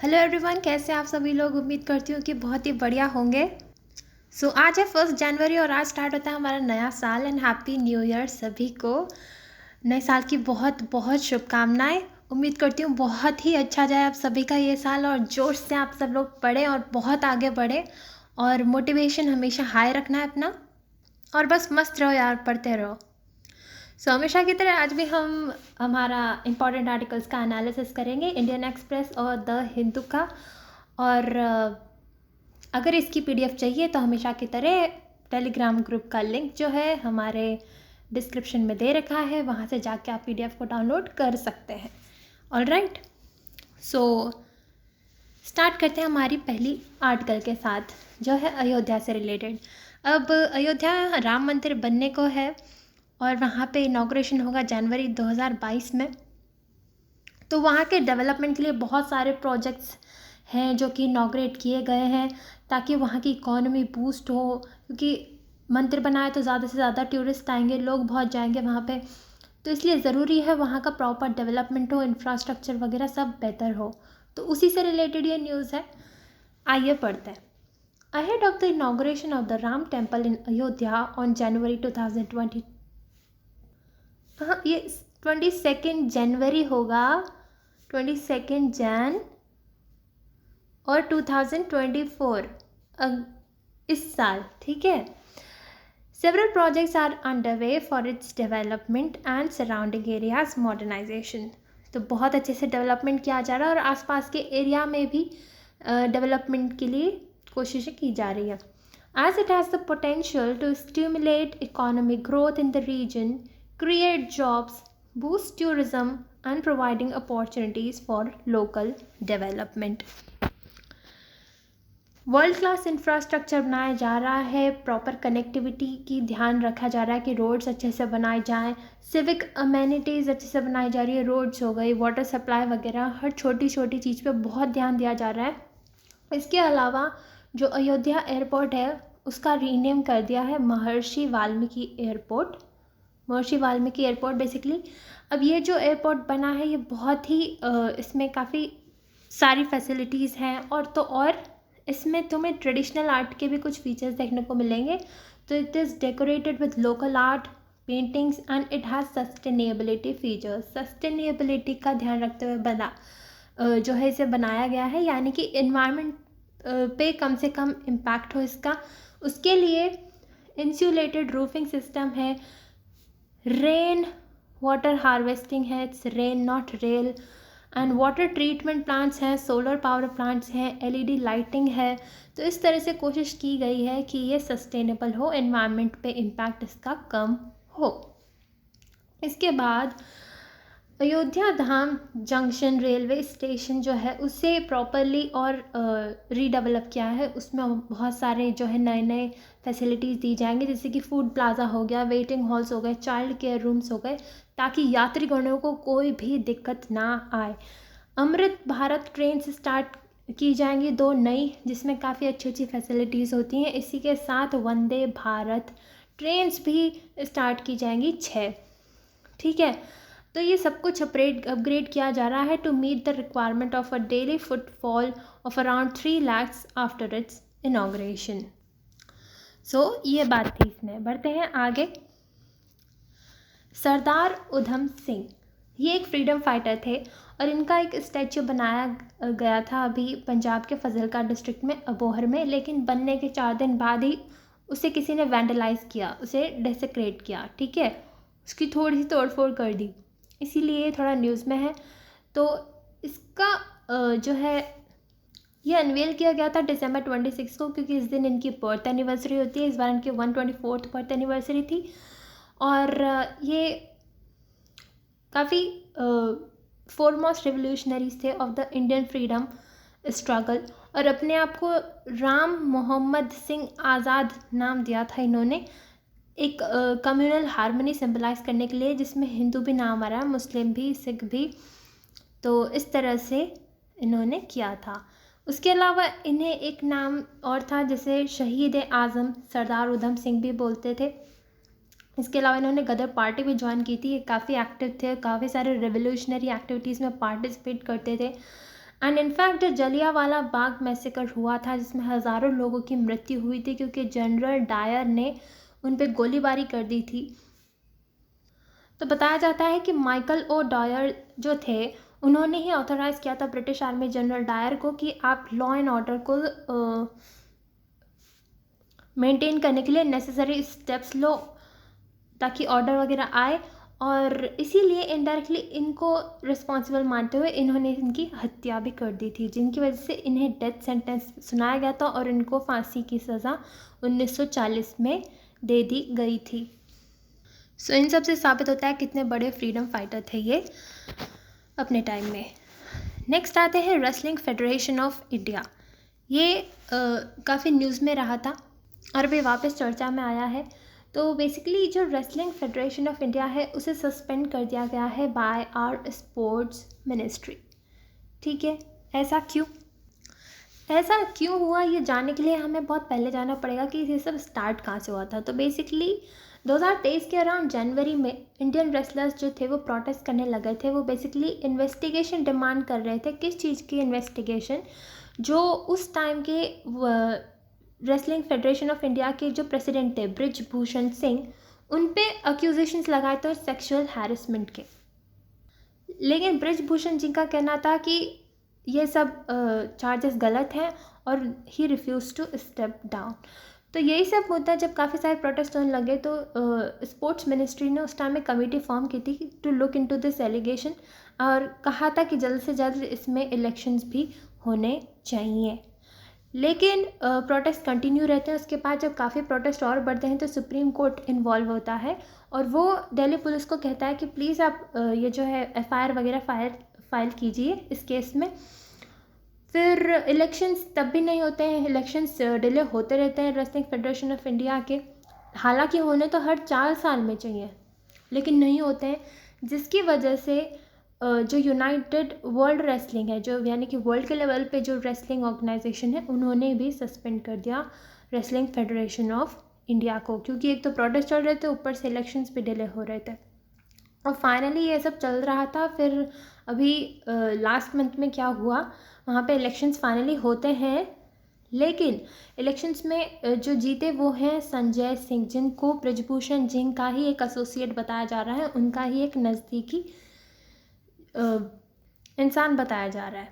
Hello everyone, कैसे आप सभी लोग। उम्मीद करती हूँ कि बहुत ही बढ़िया होंगे। आज है 1 जनवरी और आज स्टार्ट होता है हमारा नया साल एंड हैप्पी न्यू ईयर सभी को। नए साल की बहुत बहुत शुभकामनाएं। उम्मीद करती हूँ बहुत ही अच्छा जाए आप सभी का ये साल और जोश से आप सब लोग पढ़ें और बहुत आगे बढ़ें और मोटिवेशन हमेशा हाई रखना है अपना और बस मस्त रहो यार, पढ़ते रहो। हमेशा की तरह आज भी हम हमारा इम्पॉर्टेंट आर्टिकल्स का एनालिसिस करेंगे, इंडियन एक्सप्रेस और द हिंदू का। और अगर इसकी पीडीएफ चाहिए तो हमेशा की तरह टेलीग्राम ग्रुप का लिंक जो है हमारे डिस्क्रिप्शन में दे रखा है, वहाँ से जाके आप पीडीएफ को डाउनलोड कर सकते हैं। ऑलराइट, स्टार्ट करते हैं हमारी पहली आर्टिकल के साथ जो है अयोध्या से रिलेटेड। अब अयोध्या राम मंदिर बनने को है और वहाँ पे इनॉग्रेशन होगा जनवरी 2022 में। तो वहाँ के डेवलपमेंट के लिए बहुत सारे प्रोजेक्ट्स हैं जो कि इनॉग्रेट किए गए हैं ताकि वहाँ की इकोनॉमी बूस्ट हो, क्योंकि मंदिर बनाए तो ज़्यादा से ज़्यादा टूरिस्ट आएंगे, लोग बहुत जाएंगे वहाँ पे। तो इसलिए ज़रूरी है वहाँ का प्रॉपर डेवलपमेंट हो, इंफ्रास्ट्रक्चर वगैरह सब बेहतर हो। तो उसी से रिलेटेड ये न्यूज़ है, आइए पढ़ते हैं। Ahead of the inauguration of the Ram Temple in Ayodhya on January 2020, हाँ ये 22 जनवरी होगा, 22 जैन और 2024 इस साल, ठीक है। Several projects are underway for its development and surrounding areas modernization. तो बहुत अच्छे से डेवलपमेंट किया जा रहा है और आसपास के एरिया में भी डेवलपमेंट के लिए कोशिशें की जा रही है। As it has the potential to stimulate economic growth in the region, create jobs, boost tourism and providing opportunities for local development. World class infrastructure बनाया जा रहा है, प्रॉपर कनेक्टिविटी की ध्यान रखा जा रहा है कि रोड्स अच्छे से बनाए जाएं, सिविक अमेनिटीज़ अच्छे से बनाई जा रही है, रोड्स हो गई, वाटर सप्लाई वगैरह, हर छोटी छोटी चीज़ पे बहुत ध्यान दिया जा रहा है। इसके अलावा जो अयोध्या एयरपोर्ट है उसका रीनेम कर दिया है महर्षि वाल्मीकि एयरपोर्ट। महर्षि वाल्मीकि एयरपोर्ट बेसिकली, अब ये जो एयरपोर्ट बना है ये बहुत ही इसमें काफ़ी सारी फैसिलिटीज़ हैं और इसमें तुम्हें ट्रेडिशनल आर्ट के भी कुछ फीचर्स देखने को मिलेंगे। तो it is decorated with local art, paintings and it has sustainability features. Sustainability का ध्यान रखते हुए जो है इसे बनाया गया है, यानी कि इन्वायरमेंट पे कम से कम इम्पैक्ट हो इसका। उसके लिए इंसुलेटेड रूफिंग सिस्टम है, रेन वाटर हार्वेस्टिंग है, it's rain not rail, and water treatment plants हैं, सोलर पावर प्लांट्स हैं, एलईडी लाइटिंग है। तो इस तरह से कोशिश की गई है कि ये सस्टेनेबल हो, एनवायरनमेंट पे इम्पैक्ट इसका कम हो। इसके बाद अयोध्या धाम जंक्शन रेलवे स्टेशन जो है उसे प्रॉपरली और रीडेवलप किया है। उसमें बहुत सारे जो है नए नए फैसिलिटीज़ दी जाएंगी, जैसे कि फूड प्लाज़ा हो गया, वेटिंग हॉल्स हो गए, चाइल्ड केयर रूम्स हो गए, ताकि यात्रीगणों को कोई भी दिक्कत ना आए। अमृत भारत ट्रेन स्टार्ट की जाएंगी 2 नई, जिसमें काफ़ी अच्छी अच्छी फैसिलिटीज़ होती हैं। इसी के साथ वंदे भारत ट्रेन्स भी स्टार्ट की जाएंगी 6, ठीक है। तो ये सब कुछ अपग्रेड किया जा रहा है to meet the requirement of a daily footfall of around 3 lakhs after its inauguration. ये बात थी इसमें। बढ़ते हैं आगे। सरदार उधम सिंह ये एक फ्रीडम फाइटर थे और इनका एक स्टैचू बनाया गया था अभी पंजाब के फजलका डिस्ट्रिक्ट में अबोहर में, लेकिन बनने के 4 दिन बाद ही उसे किसी ने वैंडलाइज किया, उसे डेसेक्रेट किया, ठीक है, उसकी थोड़ी सी तोड़फोड़ कर दी, इसीलिए थोड़ा न्यूज़ में है। तो इसका जो है ये अनवेल किया गया था December 26 को, क्योंकि इस दिन इनकी बर्थ एनिवर्सरी होती है। इस बार इनकी 124th बर्थ एनिवर्सरी थी और ये काफ़ी फोरमोस्ट रिवोल्यूशनरीज थे of the Indian freedom struggle और अपने आप को राम मोहम्मद सिंह आज़ाद नाम दिया था इन्होंने, एक कम्युनल हार्मनी सिंबलाइज करने के लिए, जिसमें हिंदू भी नाम आ रहा है, मुस्लिम भी, सिख भी। तो इस तरह से इन्होंने किया था। उसके अलावा इन्हें एक नाम और था जैसे शहीद आज़म सरदार उधम सिंह भी बोलते थे। इसके अलावा इन्होंने गदर पार्टी भी ज्वाइन की थी, काफ़ी एक्टिव थे, काफ़ी सारे रेवोल्यूशनरी एक्टिविटीज़ में पार्टिसिपेट करते थे एंड इनफैक्ट जो जलियांवाला बाग मैसेकर हुआ था जिसमें हज़ारों लोगों की मृत्यु हुई थी क्योंकि जनरल डायर ने उन पर गोलीबारी कर दी थी, तो बताया जाता है कि माइकल ओ डायर जो थे उन्होंने ही ऑथराइज़ किया था ब्रिटिश आर्मी जनरल डायर को कि आप लॉ एंड ऑर्डर को मेंटेन करने के लिए नेसेसरी स्टेप्स लो ताकि ऑर्डर वगैरह आए, और इसीलिए इनडायरेक्टली इनको रिस्पॉन्सिबल मानते हुए इन्होंने इनकी हत्या भी कर दी थी, जिनकी वजह से इन्हें डेथ सेंटेंस सुनाया गया था और इनको फांसी की सज़ा 1940 में दे दी गई थी। सो इन सब से साबित होता है कितने बड़े फ्रीडम फाइटर थे ये अपने टाइम में। नेक्स्ट आते हैं रेसलिंग फेडरेशन ऑफ इंडिया। ये काफ़ी न्यूज़ में रहा था और अभी वापस चर्चा में आया है। तो बेसिकली जो रेसलिंग फेडरेशन ऑफ इंडिया है उसे सस्पेंड कर दिया गया है बाय आवर स्पोर्ट्स मिनिस्ट्री। ठीक है, ऐसा क्यों हुआ ये जानने के लिए हमें बहुत पहले जाना पड़ेगा कि ये सब स्टार्ट कहाँ से हुआ था। तो बेसिकली 2023 के अराउंड जनवरी में इंडियन रेसलर्स जो थे वो प्रोटेस्ट करने लगे थे। वो बेसिकली इन्वेस्टिगेशन डिमांड कर रहे थे। किस चीज़ की इन्वेस्टिगेशन? जो उस टाइम के रेसलिंग फेडरेशन ऑफ इंडिया के जो प्रेसिडेंट थे बृजभूषण सिंह, उन पे अक्यूजेशंस लगाए थे सेक्सुअल हैरेसमेंट के। लेकिन बृजभूषण जी का कहना था कि ये सब चार्जेस गलत हैं और he refuse to step down. तो यही सब मुद्दा जब काफ़ी सारे प्रोटेस्ट होने लगे तो स्पोर्ट्स मिनिस्ट्री ने उस टाइम में कमेटी फॉर्म की थी to look into this allegation और कहा था कि जल्द से जल्द इसमें इलेक्शंस भी होने चाहिए। लेकिन प्रोटेस्ट कंटिन्यू रहते हैं। उसके बाद जब काफ़ी प्रोटेस्ट और बढ़ते हैं तो सुप्रीम कोर्ट इन्वॉल्व होता है और वो दिल्ली पुलिस को कहता है कि प्लीज़ आप ये जो है एफआईआर वगैरह फाइल कीजिए इस केस में। फिर इलेक्शंस तब भी नहीं होते हैं, इलेक्शंस डिले होते रहते हैं रेसलिंग फेडरेशन ऑफ इंडिया के। हालांकि होने तो हर 4 साल में चाहिए लेकिन नहीं होते हैं, जिसकी वजह से जो यूनाइटेड वर्ल्ड रेसलिंग है, जो यानी कि वर्ल्ड के लेवल पे जो रेसलिंग ऑर्गेनाइजेशन है, उन्होंने भी सस्पेंड कर दिया रेसलिंग फेडरेशन ऑफ इंडिया को, क्योंकि एक तो प्रोटेस्ट चल रहे थे, ऊपर से इलेक्शंस भी डिले हो रहे थे और फाइनली ये सब चल रहा था। फिर अभी लास्ट मंथ में क्या हुआ, वहाँ पे इलेक्शंस फाइनली होते हैं, लेकिन इलेक्शंस में जो जीते वो हैं संजय सिंह, जिनको बृजभूषण सिंह का ही एक एसोसिएट बताया जा रहा है, उनका ही एक नज़दीकी इंसान बताया जा रहा है,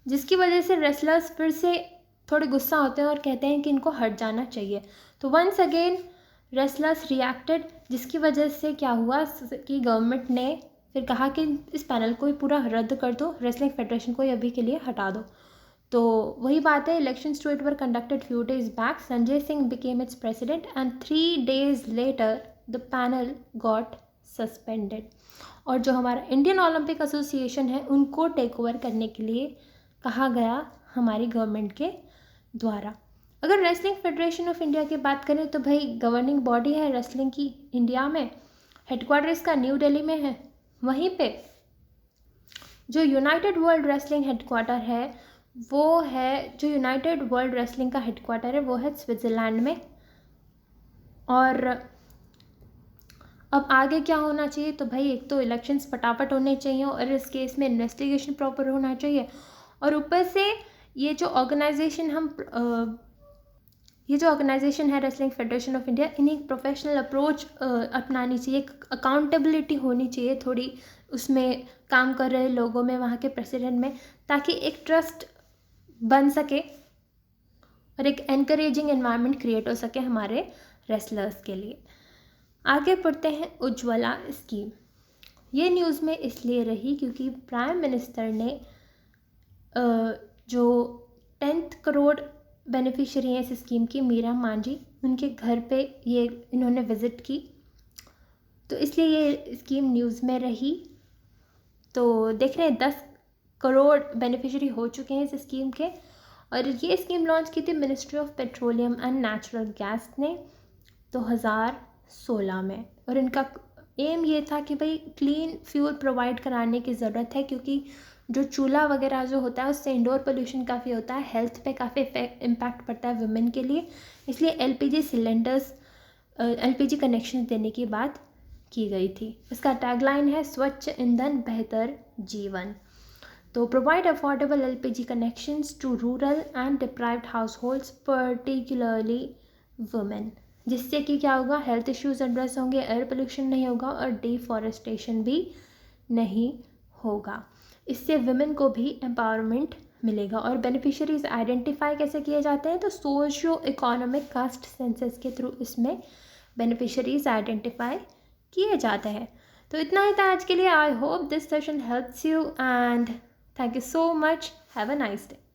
जिसकी वजह से रेसलर्स फिर से थोड़े गुस्सा होते हैं और कहते हैं कि इनको हट जाना चाहिए। तो वंस अगेन रेसलर्स रिएक्टेड, जिसकी वजह से क्या हुआ कि गवर्नमेंट ने फिर कहा कि इस पैनल को ही पूरा रद्द कर दो, रेसलिंग फेडरेशन को अभी के लिए हटा दो। तो वही बात है, elections to it were conducted few days back, Sanjay Singh became its president and 3 days later the panel got suspended. और जो हमारा इंडियन ओलंपिक एसोसिएशन है उनको टेक ओवर करने के लिए कहा गया हमारी गवर्नमेंट के द्वारा। अगर रेसलिंग फेडरेशन ऑफ इंडिया की बात करें तो भाई गवर्निंग बॉडी है रेसलिंग की इंडिया में, हेडक्वार्टर इसका न्यू दिल्ली में है। वहीं पे जो यूनाइटेड वर्ल्ड रेसलिंग हेडक्वार्टर है वो है, जो यूनाइटेड वर्ल्ड रेसलिंग का हेडक्वार्टर है वो है स्विट्ज़रलैंड में। और अब आगे क्या होना चाहिए, तो भाई एक तो इलेक्शंस फटाफट होने चाहिए और इस केस में इन्वेस्टिगेशन प्रॉपर होना चाहिए, और ऊपर से ये जो ऑर्गेनाइजेशन है रेसलिंग फेडरेशन ऑफ इंडिया, इन्हें प्रोफेशनल अप्रोच अपनानी चाहिए, अकाउंटेबिलिटी होनी चाहिए थोड़ी उसमें काम कर रहे लोगों में, वहाँ के प्रेसिडेंट में, ताकि एक ट्रस्ट बन सके और एक एनकरेजिंग एनवायरनमेंट क्रिएट हो सके हमारे रेसलर्स के लिए। आगे बढ़ते हैं उज्ज्वला स्कीम। ये न्यूज़ में इसलिए रही क्योंकि प्राइम मिनिस्टर ने जो 10 करोड़ बेनिफिशियरी हैं इस स्कीम की, मीरा मांझी, उनके घर पे ये इन्होंने विज़िट की, तो इसलिए ये स्कीम न्यूज़ में रही। तो देख रहे हैं 10 करोड़ बेनिफिशियरी हो चुके हैं इस स्कीम के, और ये स्कीम लॉन्च की थी ministry of petroleum and natural gas ने 2016 में, और इनका एम ये था कि भाई क्लीन फ्यूल प्रोवाइड कराने की ज़रूरत है, क्योंकि जो चूल्हा वगैरह जो होता है उससे इंडोर पोल्यूशन काफ़ी होता है, हेल्थ पे काफ़ी इम्पैक्ट पड़ता है वुमेन के लिए, इसलिए एलपीजी सिलेंडर्स, एलपीजी कनेक्शन देने की बात की गई थी। इसका टैगलाइन है स्वच्छ ईंधन बेहतर जीवन। तो provide affordable LPG connections to rural and deprived households particularly women, जिससे कि क्या होगा, हेल्थ इश्यूज एड्रेस होंगे, एयर पोल्यूशन नहीं होगा और डिफॉरेस्टेशन भी नहीं होगा। इससे वुमेन को भी एम्पावरमेंट मिलेगा। और बेनिफिशरीज आइडेंटिफाई कैसे किए जाते हैं, तो सोशियो इकोनॉमिक कास्ट सेंसस के थ्रू इसमें बेनिफिशरीज आइडेंटिफाई किए जाते हैं। तो इतना ही था आज के लिए। I hope this session helps you and thank you so much. Have a nice day.